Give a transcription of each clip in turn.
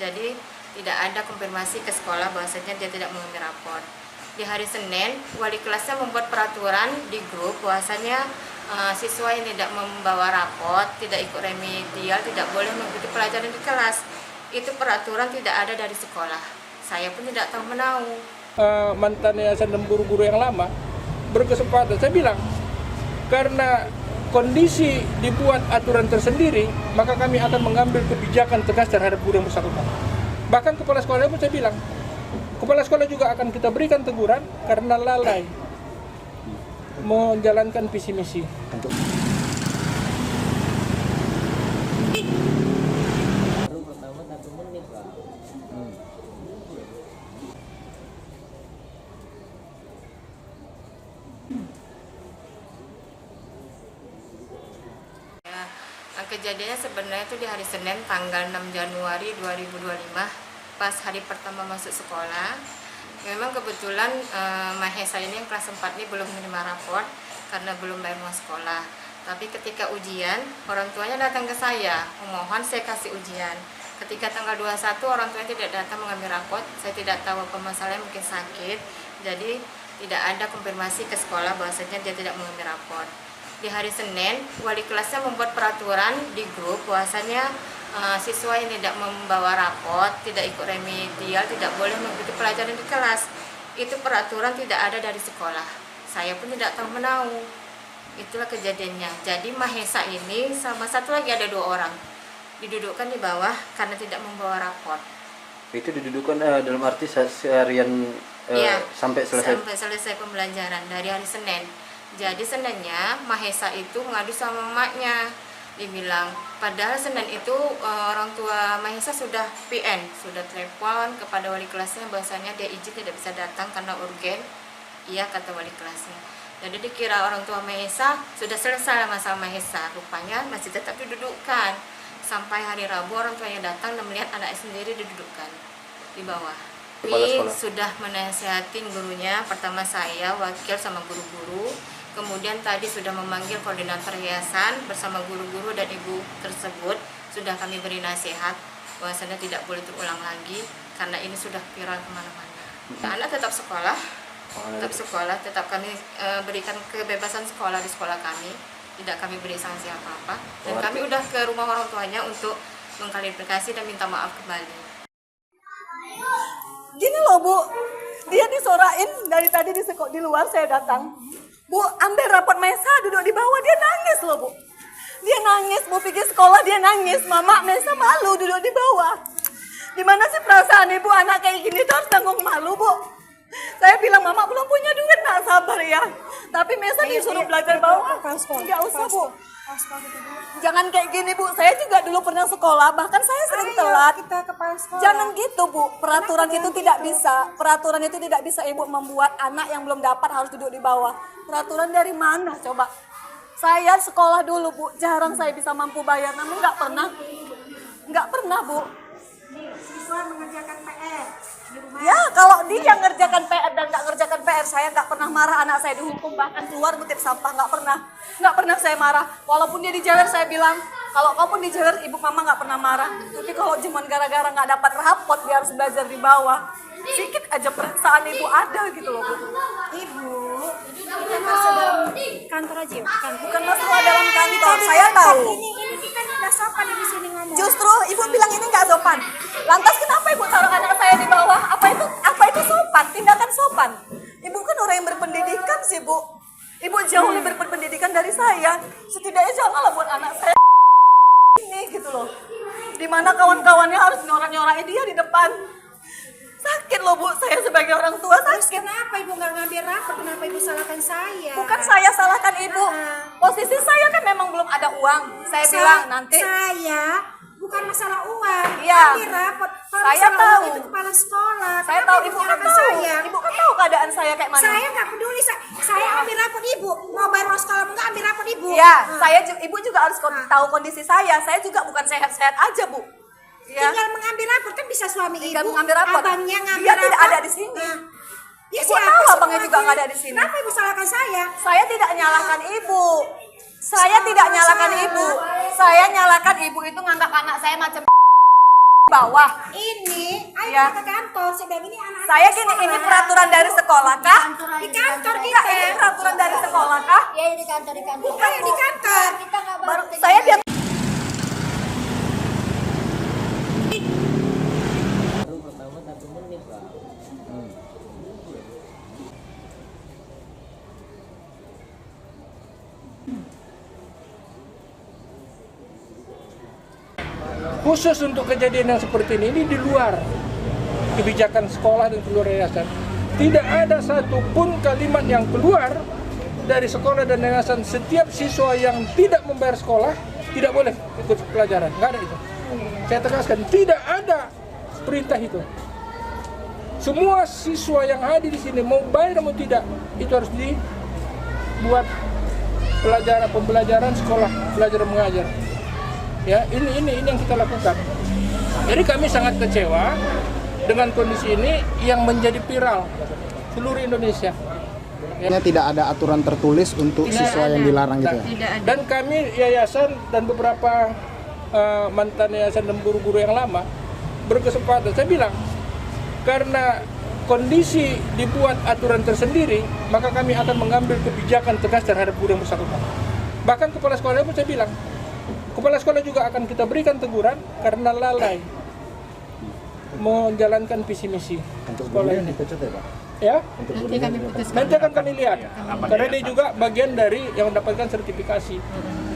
Jadi tidak ada konfirmasi ke sekolah bahwasanya dia tidak mengambil rapor. Di hari Senin, wali kelasnya membuat peraturan di grup bahwasanya siswa yang tidak membawa rapor, tidak ikut remedial, tidak boleh mengikuti pelajaran di kelas. Itu peraturan tidak ada dari sekolah. Saya pun tidak tahu menahu. Mantan yayasan dan guru-guru yang lama berkesempatan, saya bilang, karena kondisi dibuat aturan tersendiri, maka kami akan mengambil kebijakan tegas terhadap guru yang bersangkutan. Bahkan kepala sekolah pun saya bilang, kepala sekolah juga akan kita berikan teguran karena lalai menjalankan visi misi. Kejadiannya sebenarnya itu di hari Senin tanggal 6 Januari 2025 pas hari pertama masuk sekolah. Memang kebetulan Mahesa ini yang kelas 4 ini belum menerima rapor karena belum bayar uang sekolah. Tapi ketika ujian, orang tuanya datang ke saya, memohon saya kasih ujian. Ketika tanggal 21 orang tuanya tidak datang mengambil rapor, saya tidak tahu apa masalahnya, mungkin sakit. Jadi tidak ada konfirmasi ke sekolah bahwasanya dia tidak mengambil rapor. Di hari Senin, wali kelasnya membuat peraturan di grup bahwasanya siswa yang tidak membawa rapor, tidak ikut remedial, tidak boleh mengikuti pelajaran di kelas. Itu peraturan tidak ada dari sekolah. Saya pun tidak tahu menahu. Itulah kejadiannya. Jadi Mahesa ini sama satu lagi ada 2 orang didudukkan di bawah karena tidak membawa rapor. Itu didudukkan dalam arti seharian sampai selesai? Sampai selesai pembelajaran dari hari Senin. Jadi Seninnya Mahesa itu mengadu sama emaknya. Dibilang, padahal Senin itu orang tua Mahesa sudah PN, sudah telepon kepada wali kelasnya bahwasanya dia izin tidak bisa datang karena urgen. Iya, kata wali kelasnya. Jadi dikira orang tua Mahesa sudah selesai masalah Mahesa. Rupanya masih tetap didudukkan. Sampai hari Rabu orang tuanya datang dan melihat anaknya sendiri didudukkan di bawah. Ini sudah menasihatin gurunya, pertama saya, wakil sama guru-guru. Kemudian tadi sudah memanggil koordinator yayasan bersama guru-guru dan ibu tersebut. Sudah kami beri nasihat bahwasanya tidak boleh terulang lagi karena ini sudah viral kemana-mana. Anak tetap sekolah, tetap kami berikan kebebasan sekolah di sekolah kami. Tidak kami beri sanksi apa-apa. Dan kami udah ke rumah orang tuanya untuk mengklarifikasi dan minta maaf kembali. Gini loh Bu, dia disorain dari tadi di luar saya datang. Bu, ambil raport Mahesa, duduk di bawah, dia nangis loh Bu. Dia nangis, Bu pergi sekolah dia nangis. Mama Mahesa malu duduk di bawah. Gimana sih perasaan ibu anak kayak gini tuh harus tanggung malu Bu. Saya bilang Mama belum punya duit, nak sabar ya. Tapi Mahesa disuruh belajar bawah. Enggak usah Bu. Jangan kayak gini Bu, saya juga dulu pernah sekolah, bahkan saya sering telat. Jangan gitu Bu, peraturan itu tidak bisa. Peraturan itu tidak bisa Ibu membuat anak yang belum dapat harus duduk di bawah. Peraturan dari mana coba? Saya sekolah dulu Bu, jarang saya bisa mampu bayar, namun nggak pernah Bu. Siswa mengerjakan PR di rumah. Ya kalau dia ngerjakan PR dan nggak ngerjakan PR, saya nggak pernah marah anak saya dihukum, bahkan keluar ngutip sampah, nggak pernah saya marah. Walaupun dia dijewer saya bilang, kalau kau pun dijewer ibu mama nggak pernah marah. Tapi kalau cuma gara-gara nggak dapat rapot dia harus belajar di bawah, sedikit aja perasaan ibu ada gitu loh Bu. Ibu, kita masuk dalam kantor aja yuk. Bukan masalah dalam kantor, saya tahu. Ini kita nggak sopan di sini ngomong. Justru ibu bilang ini nggak sopan. Lantas kenapa ibu taruh anak saya di bawah? Apa itu sopan? Tindakan sopan. Ibu kan orang yang berpendidikan sih Bu. Ibu jauh lebih berpendidikan dari saya. Setidaknya janganlah buat anak saya ini gitu loh. Dimana kawan-kawannya harus nyorak-nyorakin dia di depan. Sakit loh Bu, saya sebagai orang tua sakit. Kenapa ibu nggak ngambil rapor? Kenapa ibu salahkan saya? Bukan saya salahkan ibu. Posisi saya kan memang belum ada uang. Saya bilang nanti. Saya bukan masalah uang. Iya. Ambil rapor. Kalau Saya masalah tahu. uang itu kepala sekolah. Saya Kenapa tahu ibu kan nyalahkan tahu. saya? Ibu kan tahu keadaan saya kayak mana. Saya nggak peduli. Saya ambil rapor ibu. Mau bayar uang sekolah nggak ambil rapor ibu. Iya, ibu juga harus tahu kondisi saya. Saya juga bukan sehat-sehat aja Bu. Ya. Tinggal mengambil rapor kan bisa suami Tinggal ibu. mengambil rapor. Abangnya ngambil Dia rapor. tidak ada di sini. Ya, Ibu tahu abangnya juga nggak ada di sini. Kenapa ibu salahkan saya? Saya tidak nyalahkan ibu. Saya tidak nyalahkan ibu. Saya nyalahkan ibu itu nganggap anak saya macam bawah. Ini, ayo Ya. kita ke kantor. Saya bilang ini anak. Saya gini, ini peraturan dari sekolah kah? Di kantor Enggak, kita. ini peraturan dari sekolah kah? Ya di kantor Bukan di kantor. kita nggak Baru saya biar Khusus untuk kejadian yang seperti ini di luar kebijakan sekolah dan keluar yayasan. Tidak ada satupun kalimat yang keluar dari sekolah dan yayasan. Setiap siswa yang tidak membayar sekolah tidak boleh ikut pelajaran. Nggak ada itu. Saya tegaskan, tidak ada perintah itu. Semua siswa yang hadir di sini mau bayar mau tidak, itu harus dibuat pembelajaran sekolah, belajar mengajar. Ya, ini yang kita lakukan. Jadi kami sangat kecewa dengan kondisi ini yang menjadi viral seluruh Indonesia. Artinya tidak ada aturan tertulis untuk siswa yang dilarang gitu ya? Tidak ada. Dan kami yayasan dan beberapa mantan yayasan dan guru-guru yang lama berkesempatan, saya bilang, karena kondisi dibuat aturan tersendiri, maka kami akan mengambil kebijakan tegas terhadap guru yang bersangkutan. Bahkan kepala sekolah pun saya bilang, kepala sekolah juga akan kita berikan teguran karena lalai menjalankan visi misi sekolah ini. Ya, nanti akan kami lihat. Karena dia juga bagian dari yang mendapatkan sertifikasi.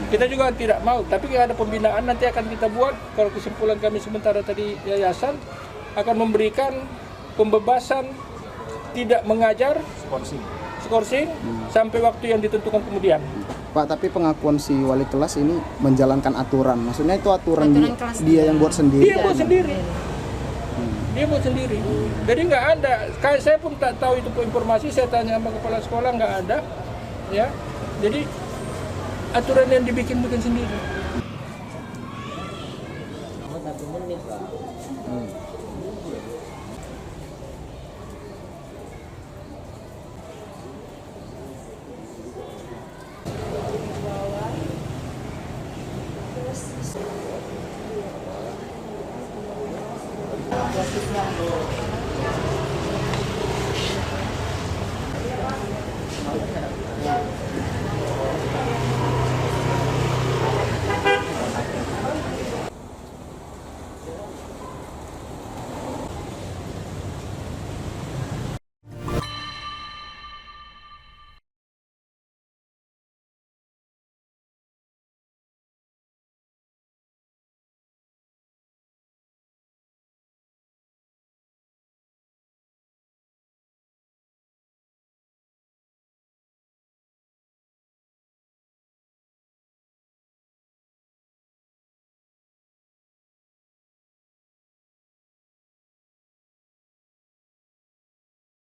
Kita juga tidak mau, tapi ada pembinaan nanti akan kita buat. Kalau kesimpulan kami sementara tadi yayasan akan memberikan pembebasan tidak mengajar, skorsing sampai waktu yang ditentukan kemudian. Pak, tapi pengakuan si wali kelas ini menjalankan aturan. Maksudnya itu aturan kelas dia yang buat sendiri. Dia buat sendiri. Dia buat sendiri. Jadi nggak ada. Kayak saya pun tak tahu itu informasi. Saya tanya sama kepala sekolah, nggak ada. Ya. Jadi aturan yang dibikin sendiri.